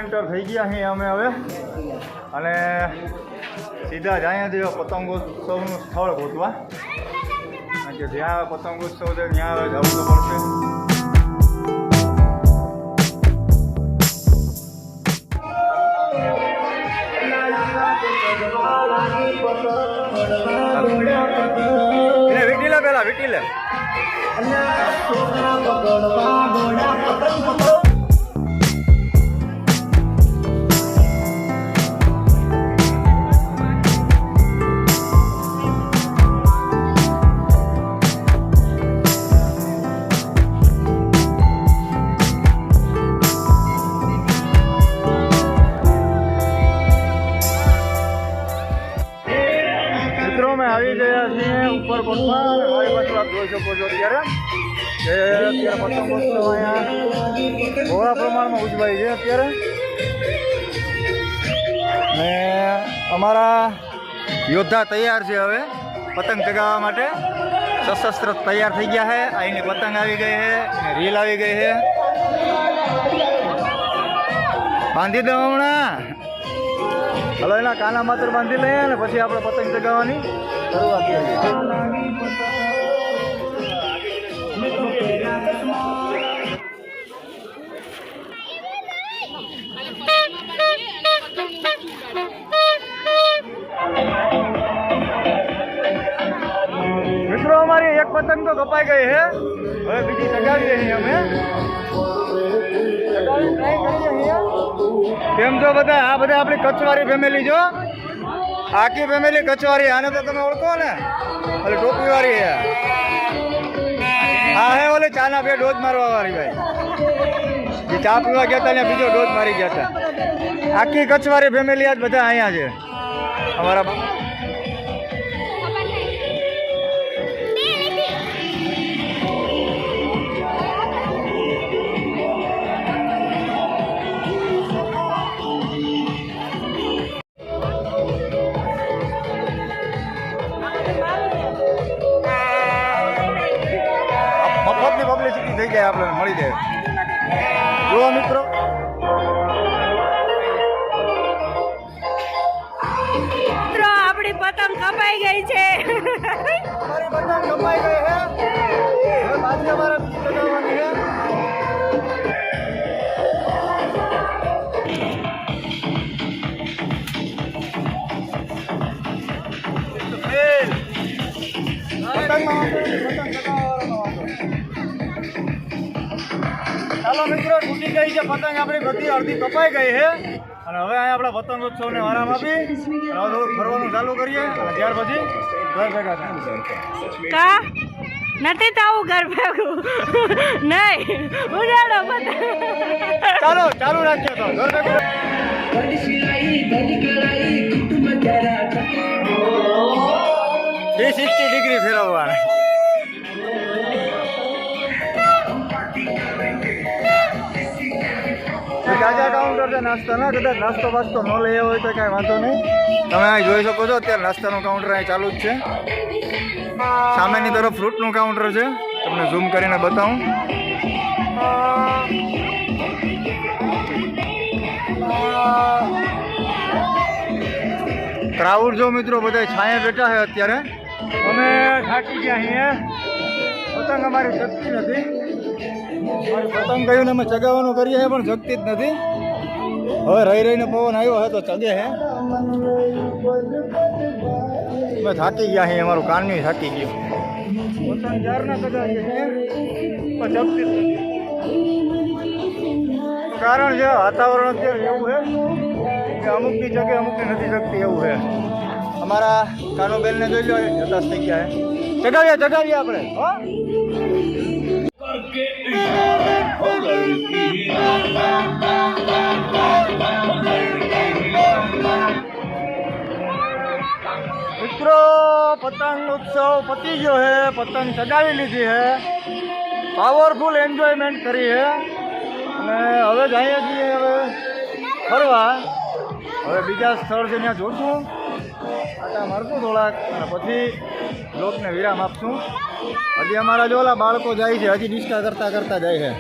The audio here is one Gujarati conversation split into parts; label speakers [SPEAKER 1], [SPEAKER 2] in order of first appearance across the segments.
[SPEAKER 1] એન્ટર થઈ ગયા અહીં અમે હવે અને સીધા જ અહીંયાથી પતંગોત્સવનું સ્થળ ગોતવા કારણ કે જ્યાં પતંગોત્સવ છે ત્યાં જવું તો પડશે. વીટી લે પેલા વીટી લે. આવી ગયા છીએ ઉપર કોટમાં અને મારી પાછળ આપ જોઈ શકો છો અત્યારે કે અત્યારે પતંગોત્સવ અહીંયા બહોળા પ્રમાણમાં ઉજવાય છે અત્યારે. ને અમારા યોદ્ધા તૈયાર છે હવે પતંગ ચગાવવા માટે. સશસ્ત્ર તૈયાર થઈ ગયા છે. અહીંની પતંગ આવી ગઈ છે અને રીલ આવી ગઈ છે. બાંધી દો હમણાં. હલો એના કાના માત્ર બાંધી લઈએ ને પછી આપણે પતંગ ચગાવવાની શરૂઆત કરીએ. મિત્રો અમારી એક પતંગ તો કપાઈ ગઈ છે. હવે બીજી ચગાવીએ છીએ અમે. કેમ છો બધા? આ બધા આપણી કચ્છવાળી ફેમિલી જો. આખી ફેમિલી કચ્છવાળી. આને તો તમે ઓળખો ને, ઓલી ટોપી વાળી છે. હા હે ઓલે ચાના બે ડોઝ મારવા વાળી ભાઈ. જે ચા પીવા ગયા હતા ને બીજો ડોઝ મારી ગયા હતા. આખી કચ્છવાળી ફેમિલી આજ બધા અહીંયા છે અમારા. પબ્લિસિટી થઈ જાય આપણે મળી જાય. જુઓ મિત્રો
[SPEAKER 2] આપણી પતંગ કપાઈ ગઈ છે.
[SPEAKER 1] અમારી પતંગ કપાઈ ગઈ છે. હવે પાછી અમારે ચગાવવાની છે. ચાલો મિત્રો, તૂટી ગઈ છે પતંગ આપણી બધી. અડધી કપાઈ ગઈ છે અને હવે અહીંયા આપણે પતંગોત્સવને આરામ આપી અને હવે થોડું ફરવાનું ચાલુ કરીએ અને ત્યાર પછી ઘર ભેગા થાય.
[SPEAKER 2] કા નથી થવું ઘર ભેગું નહીં ઉડાડો પતંગ.
[SPEAKER 1] ચાલો ચાલુ રાખીએ તો ઘર ભેગું. 360 ડિગ્રી ફેરવવાના. તાજા કાઉન્ટર છે નાસ્તાના. કદાચ નાસ્તો બાસ્તો ન લઈ હોય તો કાંઈ વાંધો નહીં. તમે અહીં જોઈ શકો છો અત્યારે નાસ્તાનું કાઉન્ટર અહીં ચાલુ જ છે. સામેની તરફ ફ્રૂટનું કાઉન્ટર છે. તમને ઝૂમ કરીને બતાવું. ક્રાઉડ જો મિત્રો બધા છાંયે બેઠા છે અત્યારે. અમે થાકી ગયા અહીંયા. પતંગ અમારી જગતી નથી. મારી પતંગ કહ્યું ને અમે ચગાવવાનું કરીએ છીએ પણ જગતી જ નથી. હવે રહી રહીને પવન આવ્યો હે તો ચગે હે. અમે થાકી ગયા છીએ. અમારું કાનની થાકી ગયું. પતંગ જારના ચગાવીએ છીએ પણ જગતી જ નથી. કારણ છે વાતાવરણ અત્યારે એવું છે કે અમુકની જગ્યાએ અમુકની નથી શકતી એવું છે. અમારા કાનોબેનને જોઈ લો હતાશ થઈ ગયા છે. ચગાવીએ આપણે. મિત્રો પતંગ ઉત્સવ પતી ગયો છે. પતંગ ચગાવી લીધી છે. પાવરફુલ એન્જોયમેન્ટ કરી છે અને હવે જઈએ છીએ હવે ફરવા. હવે બીજા સ્થળ છે ત્યાં જોશું, આટા મારશું થોડાક અને પછી લોકને વિરામ આપશું. હજી અમારા જો ઓલા બાળકો જાય છે, હજી નિષ્ઠા કરતા જાય છે.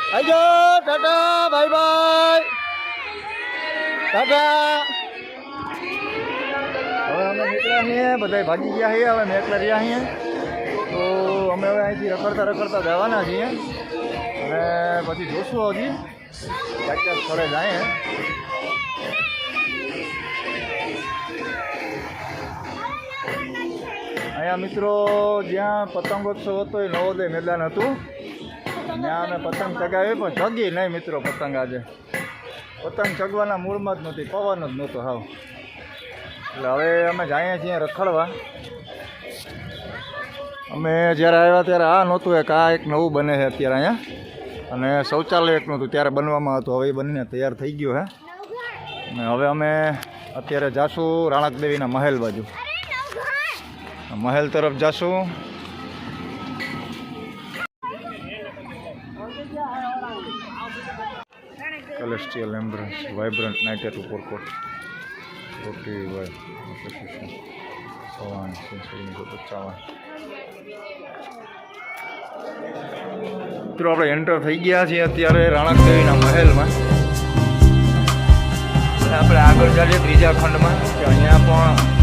[SPEAKER 1] આવજો, ટાટા, બાય બાય, ટાટા. હવે અમે નીકળ્યા છીએ, બધા ભાગી ગયા છીએ, હવે મેં એકલા રહ્યા છીએ. તો અમે હવે અહીંથી રખડતા જવાના છીએ અને પછી જોશું હજી ક્યાંક સ્થળે જાય. અહીંયા મિત્રો જ્યાં પતંગોત્સવ હતો એ નવોદય મેદાન હતું, ત્યાં અમે પતંગ ચગાવી પણ ચગી નહીં મિત્રો. પતંગ આજે પતંગ ચગવાના મૂળમાં જ નહોતી, પવન જ નહોતો હાવ. એટલે હવે અમે જઈએ છીએ રખડવા. અમે જ્યારે આવ્યા ત્યારે આ નહોતું, એક આ એક નવું બને છે અત્યારે અહીંયા, અને શૌચાલય એક નહોતું ત્યારે બનવામાં હતું. હવે એ બનીને તૈયાર થઈ ગયું છે. અને હવે અમે અત્યારે જાશું રાણક દેવીના મહેલ બાજુ, મહેલ તરફ જાશું. Celestial Embrace, vibrant night at Uppercourt, 40 association, Sawan, since 1955. મિત્રો આપણે એન્ટર થઈ ગયા છીએ અત્યારે રાણક દેવીના મહેલમાં. આપણે આગળ જઈએ ત્રીજા ખંડમાં, કે અહીંયા પણ